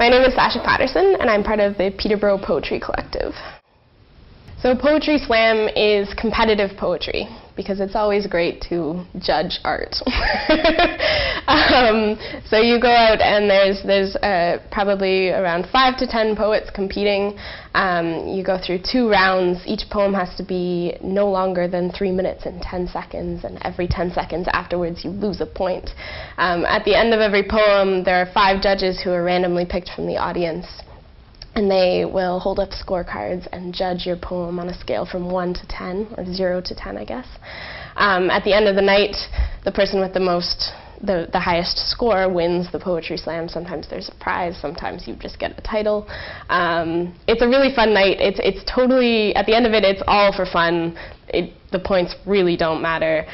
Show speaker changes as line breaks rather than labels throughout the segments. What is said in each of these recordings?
My name is Sasha Patterson, and I'm part of the Peterborough Poetry Collective. So Poetry Slam is competitive poetry, because it's always great to judge art. So you go out and there's probably around 5 to 10 poets competing. You go through 2 rounds. Each poem has to be no longer than 3 minutes and 10 seconds, and every 10 seconds afterwards you lose a point. At the end of every poem, there are 5 judges who are randomly picked from the audience, and they will hold up scorecards and judge your poem on a scale from 1 to 10, or 0 to 10, I guess. At the end of the night, the person with the highest score wins the Poetry Slam. Sometimes there's a prize, sometimes you just get a title. It's a really fun night. It's totally, at the end of it, it's all for fun. The points really don't matter.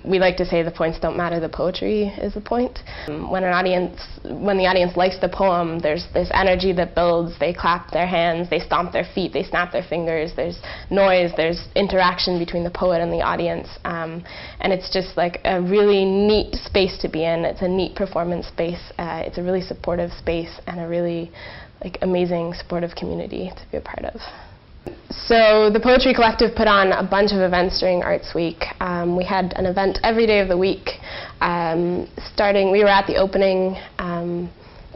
We like to say the points don't matter, the poetry is the point. When the audience likes the poem, there's this energy that builds. They clap their hands, they stomp their feet, they snap their fingers, there's noise, there's interaction between the poet and the audience. And it's just like a really neat space to be in. It's a neat performance space. It's a really supportive space and a really amazing supportive community to be a part of. So the Poetry Collective put on a bunch of events during Artsweek. We had an event every day of the week. We were at the opening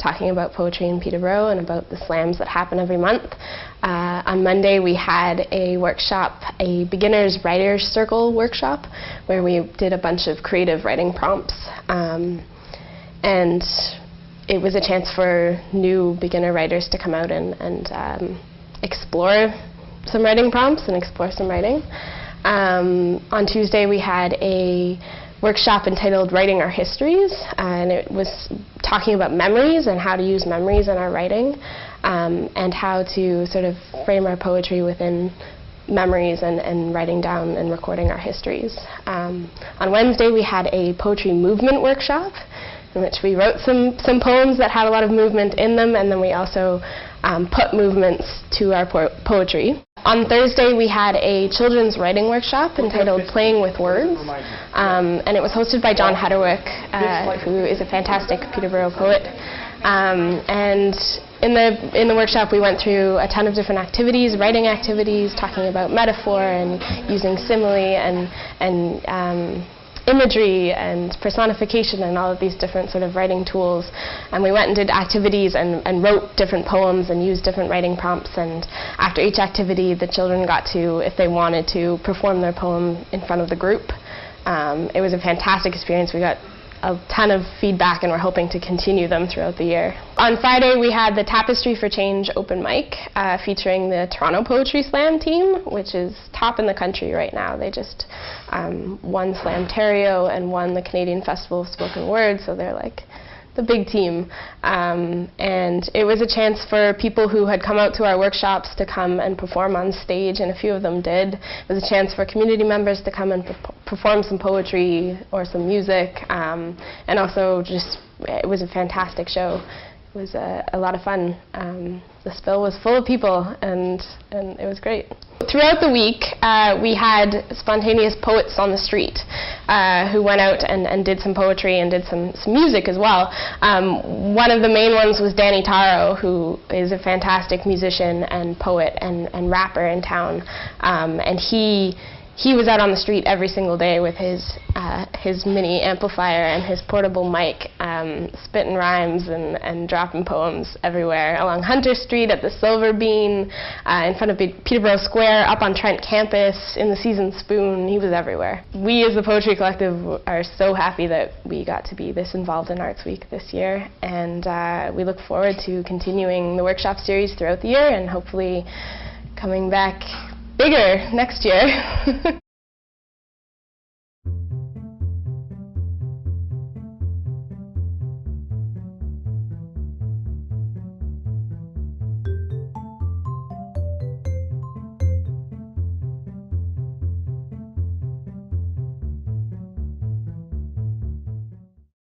talking about poetry in Peterborough and about the slams that happen every month. On Monday we had a workshop, a beginner's writer's circle workshop, where we did a bunch of creative writing prompts. And it was a chance for new beginner writers to come out and explore some writing prompts and explore some writing. On Tuesday we had a workshop entitled Writing Our Histories, and it was talking about memories and how to use memories in our writing, and how to sort of frame our poetry within memories and writing down and recording our histories. On Wednesday we had a poetry movement workshop in which we wrote some poems that had a lot of movement in them, and then we also put movements to our poetry. On Thursday we had a children's writing workshop entitled Playing with Words, and it was hosted by John Hedderwick, who is a fantastic Peterborough poet. And in the workshop we went through a ton of different activities, writing activities, talking about metaphor and using simile and imagery and personification and all of these different sort of writing tools. And we went and did activities and wrote different poems and used different writing prompts, and after each activity the children got to, if they wanted to, perform their poem in front of the group. It was a fantastic experience. We got a ton of feedback and we're hoping to continue them throughout the year. On Friday we had the Tapestry for Change open mic featuring the Toronto Poetry Slam team, which is top in the country right now. They just won Slamtario and won the Canadian Festival of Spoken Word, so they're like the big team. And it was a chance for people who had come out to our workshops to come and perform on stage, and a few of them did. It was a chance for community members to come and perform some poetry or some music, and also just, it was a fantastic show. It was a lot of fun. The spill was full of people, and it was great. Throughout the week, we had spontaneous poets on the street who went out and did some poetry and did some music as well. One of the main ones was Danny Taro, who is a fantastic musician and poet and rapper in town. And he was out on the street every single day with his mini amplifier and his portable mic, spitting rhymes and dropping poems everywhere, along Hunter Street, at the Silver Bean, in front of Peterborough Square, up on Trent campus, in the Seasoned Spoon. He was everywhere. We as the Poetry Collective are so happy that we got to be this involved in Artsweek this year, and we look forward to continuing the workshop series throughout the year and hopefully coming back bigger next year.